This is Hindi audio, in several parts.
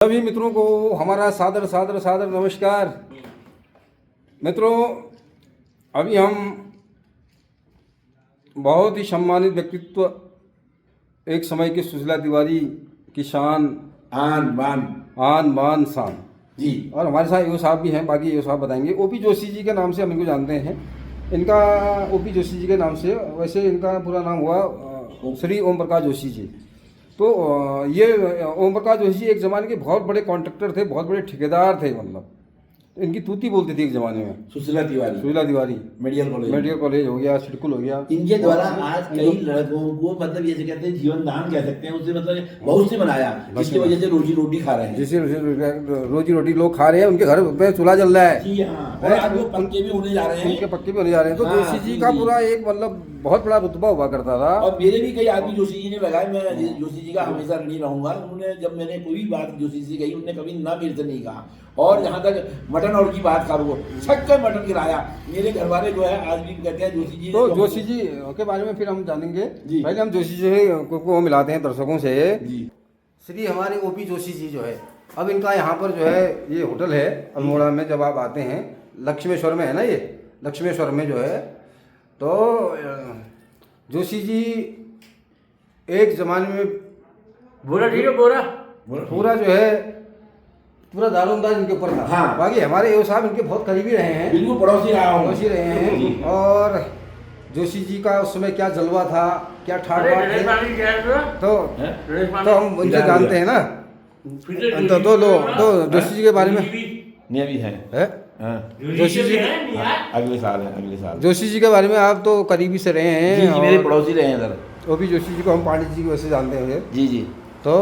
सभी मित्रों को हमारा सादर सादर सादर नमस्कार। मित्रों, अभी हम बहुत ही सम्मानित व्यक्तित्व, एक समय के सुशीला तिवारी की शान, आन बान शान जी। और हमारे साथ यो साहब भी हैं, बाकी यो साहब बताएंगे। ओपी जोशी जी के नाम से हम इनको जानते हैं। इनका ओपी जोशी जी के नाम से, वैसे इनका पूरा नाम हुआ श्री ओम प्रकाश जोशी जी। तो ये ओम प्रकाश जोशी एक ज़माने के बहुत बड़े कॉन्ट्रैक्टर थे, बहुत बड़े ठेकेदार थे। मतलब इनकी तूती बोलती थी एक ज़माने में। सुशीला तिवारी मेडिकल कॉलेज हो गया, सिडकुल हो गया। इनके द्वारा आज कई लड़कों को मतलब ये कहते हैं जीवन दान कह सकते हैं, उससे मतलब बहुत से बनाया, जिसकी वजह से रोजी रोटी खा रहे हैं। जिससे रोजी रोटी लोग खा रहे हैं, उनके घर में चूल्हा जल रहा है। जी हाँ, और आज वो पक्के भी होने जा रहे हैं। उनके पक्के भी होने जा रहे हैं। तो हाँ, जोशी जी का पूरा एक मतलब बहुत बड़ा रुतबा हुआ करता था। और मेरे भी कई आदमी जोशी जी ने लगाए। मैं जोशी जी का हमेशा ऋणी रहूंगा। उन्होंने जब मैंने कोई बात जोशी जी कही, उन्होंने कभी ना मेरे से नहीं कहा। और जहाँ तक मटन और की बात करूँ, छक्कर मटन गिराया। मेरे घर वाले जो है आज भी कहते हैं जोशी जी। तो जोशी जी के बारे में फिर हम जानेंगे। पहले हम जोशी जी को मिलाते हैं दर्शकों से। श्री हमारे ओपी जोशी जी जो है, अब इनका यहाँ पर जो है ये होटल है अल्मोड़ा में। जब आप आते हैं, लक्ष्मेश्वर में है ना, ये लक्ष्मेश्वर में जो है। तो जोशी जी एक ज़माने में पूरा जो है पूरा दारोमदार इनके ऊपर था। हाँ। बाकी हमारे यो साहब इनके बहुत करीबी रहे हैं, बिल्कुल पड़ोसी रहे हैं। और जोशी जी का उस समय क्या जलवा था, क्या ठाट बाट थे, तो हम उनसे जानते हैं ना। तो जोशी जी के बारे में भी है। जोशी जी अगले साल जोशी जी के बारे में आप तो करीबी से रहे हैं। जी, मेरे पड़ोसी रहे हैं इधर। ओपी जोशी जी को हम पांडित जी की वजह से जानते हैं। जी तो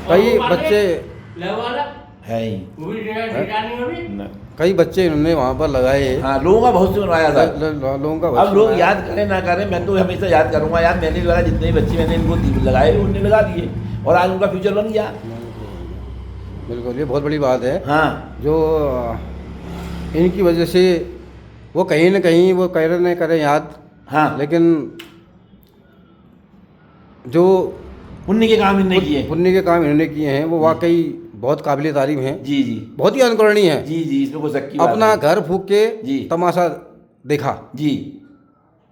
कई बच्चे है ही कई बच्चे इन्होंने वहाँ पर लगाए। हाँ, लोगों का बहुत से बनवाया था। लोगों का अब लोग याद करें ना करें, मैं तो हमेशा याद करूंगा यार, मैंने लगा जितने बच्चे मैंने इनको लगाए उन्होंने लगा दिए और आज उनका फ्यूचर बन गया। बिल्कुल, ये बहुत बड़ी बात है। हाँ, जो इनकी वजह से वो कहीं ना कहीं वो करें याद। हाँ, लेकिन जो पुण्य के काम इन्होंने किए हैं वो वाकई बहुत काबिल तारीफ हैं। जी, बहुत ही अनुकरणीय है। जी, इसमें कोई शक की अपना बात घर फूक के जी तमाशा देखा जी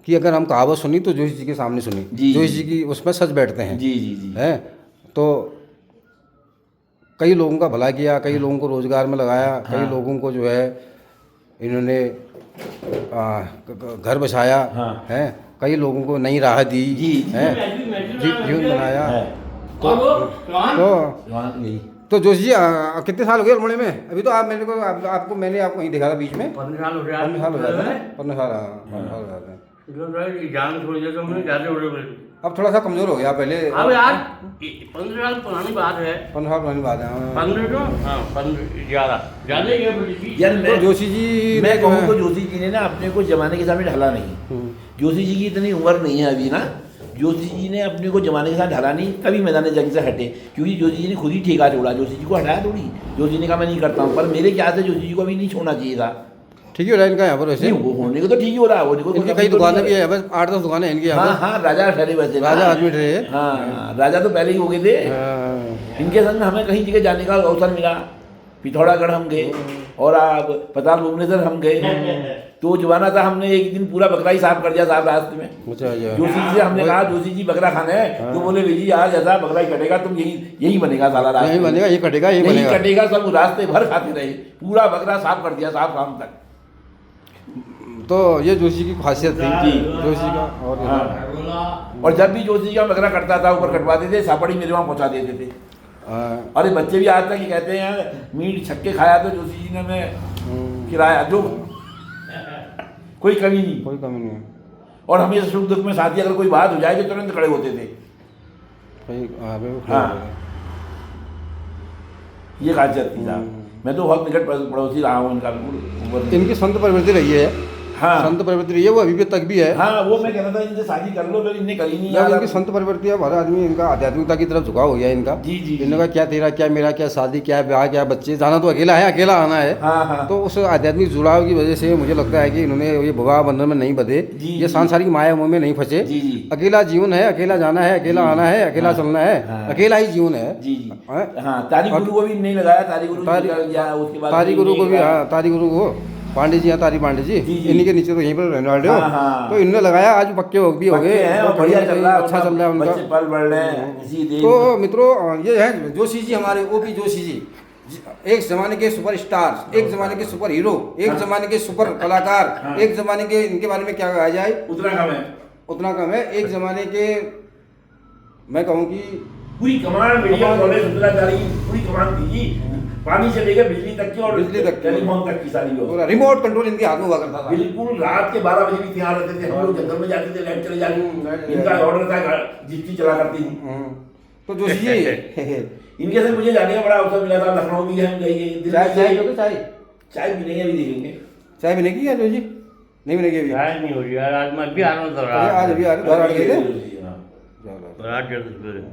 कि अगर हम कहावत सुनी तो जोशी जी के सामने सुनी। जी, जोशी जी की उसमें सच बैठते हैं। जी है। तो कई लोगों का भला किया, कई लोगों को रोजगार में लगाया। कई लोगों को जो है इन्होंने घर बसाया है। कई लोगों को नई राह दी है, जीवन बनाया। तो जोशी जी कितने साल हो गए अल्मोड़े में? अभी तो आप मैंने आपको वहीं देखा था बीच में। 15 साल हो गया। 15 साल हो जाते हैं। 15 साल हो जाते हैं। जान छोड़ दिया तो हमने ज्यादा हो गए। अब थोड़ा सा कमजोर हो गया। पहले अब यार 15 साल पुरानी बात है। 15 साल पुरानी बात है। 15 तो हाँ 15 ज्यादा ही है। यार तो जोशी जी मैं कहूँ तो जोशी जी ने ना अपने को जमाने के सामने ढाला नहीं। जोशी जी की इतनी उम्र नहीं है अभी ना। जोशी जी ने अपने को जमाने के साथ ढाला नहीं, कभी मैदान जंग से हटे, क्योंकि जोशी जी ने खुद ही ठेका छोड़ा। जोशी जी को हटाया थोड़ी। जोशी जी ने कहा मैं नहीं करता हूँ, पर मेरे ख्याल से जोशी जी को अभी नहीं छोड़ना चाहिए था। ठीक ही हो रहा है इनका यहाँ पर वैसे। वो होने को तो ठीक ही हो रहा है। वो देखो इनकी कई दुकानें भी है, बस 8-10 दुकानें हैं इनकी यहाँ पर। हाँ, राजा ठहरे वैसे। राजा आदमी ठहरे। हाँ, राजा तो पहले ही हो गए थे। इनके संग हमें कहीं जगह जाने का अवसर मिला। पिथौरागढ़ हम गए और आप पताल भुवनेश्वर हम गए। तो जमाना था, हमने एक दिन पूरा बकरा ही साफ कर दिया साहब रास्ते में। जोशी जी से हमने कहा जोशी जी बकरा खाना है, तो बोले जी आज ऐसा बकरा ही कटेगा, तुम यही बनेगा साला रास्ते, यही बनेगा, ये कटेगा, ये यही कटेगा। सब रास्ते भर खाते रहे, पूरा बकरा साफ कर दिया साहब शाम तक। तो ये जोशी की खासियत थी जोशी का। और जब भी जोशी का बकरा कटता था, ऊपर कटवाते थे, सापड़ी मेरे वहाँ पहुँचा देते थे। अरे बच्चे भी आज तक कहते हैं मीट छक्के खाया तो जोशी जी ने मैं किराया, जो कोई कमी नहीं। और हमेशा सुख दुख में साथी, अगर कोई बात हो जाए तो तुरंत खड़े होते थे। हाँ, ये खासियत थी साहब। मैं तो बहुत निकट पड़ोसी रहा हूँ इनका। इनकी संत प्रवृत्ति रही है। हाँ। संत प्रवृत्ति रही है, वो अभी भी तक भी है। हाँ, वो मैं कह रहा था इनसे शादी कर लो, लेकिन इनने करी नहीं जब यार। इनकी संत प्रवृत्ति है, हर आदमी इनका आध्यात्मिकता की तरफ झुकाव हो गया इनका। जी, जी, इन्होंने कहा क्या तेरा, क्या मेरा, क्या शादी, क्या ब्याह, क्या बच्चे, जाना तो अकेला है, अकेला आना है। हाँ, हाँ। तो उस आध्यात्मिक जुड़ाव की वजह से मुझे लगता है कि इन्होंने ये विवाह बंधन में नहीं बंधे, जी, ये सांसारिक माया मोह में नहीं फंसे। जी, जी। अकेला जीवन है, अकेला जाना है, अकेला आना है, अकेला चलना है, हाँ। अकेला ही जीवन है। जी, जी। हाँ? हाँ, तारी गुरु को भी नहीं लगाया, तारी गुरु तारी- निकल गया, उसके बाद तारी गुरु को भी, नहीं हाँ, तारी गुरु को पांडे जी हैं, तारी पांडे जी, जी, जी। इन्हीं के नीचे तो यहीं पर रहने वाले हो। हाँ, हाँ। तो इन्होंने लगाया, आज पक्के हो भी हो पक्के गए हैं और और बढ़िया चल रहा है, अच्छा चल रहा है उनका। बच्चे पल बढ़ रहे हैं इसी देश तो में। मित्रों, ये है जोशी जी, हमारे ओपी जोशी जी, एक जमाने के सुपर स्टार, एक जमाने के सुपर हीरो, एक जमाने के सुपर कलाकार, एक जमाने के, इनके बारे में क्या कहा जाए, उतना कम है, उतना कम है। एक जमाने के, मैं कहूँ कि पूरी कमान मीडिया कॉलेज सुंदराचारी पूरी कमान थी, पानी से लेकर बिजली तक की और बिजली तक की। टेलीफोन तक की सारी व्यवस्था। पूरा रिमोट कंट्रोल इनके हाथ में हुआ करता था। बिल्कुल रात के 12 बजे भी तैयार रहते थे, हम लोग जंगल में जाते थे, लाइट चले जाती, इनका ऑर्डर था जिसकी चला करती थी। तो जोशी जी इनके से मुझे जाने का बड़ा अवसर मिला था, लखनऊ भी हम गए, चाय चाय पियोगे? चाय चाय पीने भी देखेंगे। चाय बनेगी क्या जोशी? नहीं बनेगी अभी? चाय नहीं हो रही यार, आज मैं भी आ रहा हूँ अरे आज अभी आ रहे, घर आ गए थे। रात जल्द सवेरे।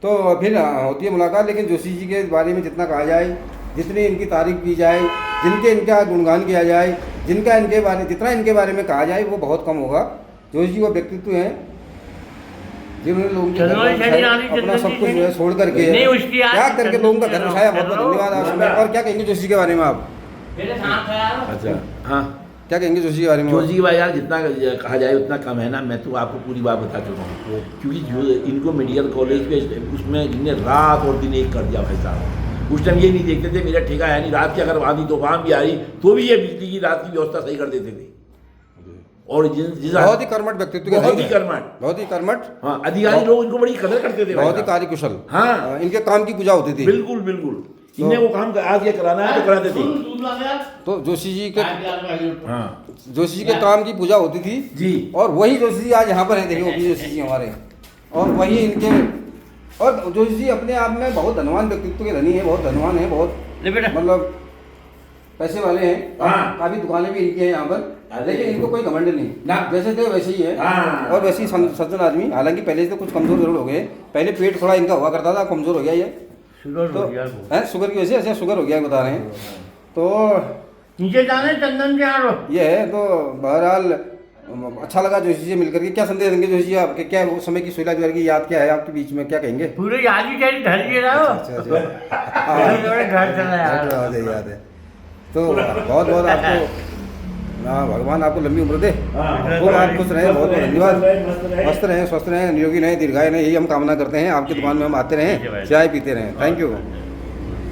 तो फिर होती है मुलाकात। लेकिन जोशी जी के बारे में जितना कहा जाए, जितनी इनकी तारीफ की जाए, जिनके इनका गुणगान किया जाए, जितना इनके बारे में कहा जाए, वो बहुत कम होगा। जोशी जी वो व्यक्तित्व हैं जिन्होंने लोगों के चलो, घर शनि बसाया, आनी अपना चंदन सब जी कुछ जो है छोड़ करके, नहीं, उसकी आज त्याग करके लोगों का घर चलो, बसाया। बहुत बहुत चलो। धन्यवाद आप सबका। और क्या कहेंगे जोशी जी के बारे में आप? मेरे साथ है यार। अच्छा, हाँ, क्या कहेंगे जोशी के बारे में? जोशी भाई यार, जितना कहा जाए उतना कम है ना। मैं तो आपको पूरी बात बता चुका हूँ, क्योंकि जो इनको मेडिकल कॉलेज पे उसमें इनने रात और दिन एक कर दिया भाई साहब। उस टाइम ये नहीं देखते थे मेरा ठेका है नहीं, रात की अगर आंधी तूफान भी आ रही तो भी ये बिजली की रात की व्यवस्था सही कर देते थे। और जिस बहुत ही कर्मठ व्यक्तित्व के बहुत धनी ही है। कर्मठ, बहुत ही कर्मठ, हाँ, अधिकारी लोग इनको बड़ी कदर करते थे भाई बहुत ही साहब। कार्यकुशल। हाँ। इनके काम की पूजा होती थी। बिल्कुल बिल्कुल, इन्हें वो काम आज ये कराना है तो कराते थे। दूध ला यार। तो जोशी जी के, चाय पिला दो भाई। हाँ जोशी जी के काम की पूजा होती थी जी, और वही जोशी जी आज यहाँ पर है। देखिए ओपी जोशी जी हमारे, और वही इनके, और जोशी जी अपने आप में बहुत धनवान व्यक्तित्व के धनी है, बहुत धनवान है, बहुत ले बेटा। मतलब पैसे वाले हैं। हाँ। काफी दुकानें भी इनकी हैं यहाँ पर, अरे। लेकिन इनको कोई घमंड नहीं ना। जैसे थे वैसे ही है। हाँ। और वैसे ही सज्जन आदमी। हालांकि पहले से तो कुछ कमजोर जरूर हो गए, पहले पेट थोड़ा इनका हुआ करता था, कमजोर हो गया ये शुगर तो हो गया वो। है, शुगर की वजह से। अच्छा, शुगर हो गया बता रहे हैं। तो नीचे जाने चंदन के यहाँ रहो। ये है। तो बहरहाल अच्छा लगा जोशी जी मिलकर के। क्या संदेश देंगे जोशी जी आपके? क्या वो समय की सुलह की याद क्या है आपके बीच में, क्या कहेंगे? पूरे याद ही कह घर के रहो। घर चला यार। याद है। तो बहुत बहुत आपको, हाँ, भगवान आपको लंबी उम्र दे, खूब आप खुश रहें। बहुत बहुत धन्यवाद। मस्त रहें, स्वस्थ रहें, निरोगी रहें, दीर्घायु रहें, यही हम कामना करते हैं। आपकी दुकान में हम आते रहें, चाय पीते रहें। Thank you.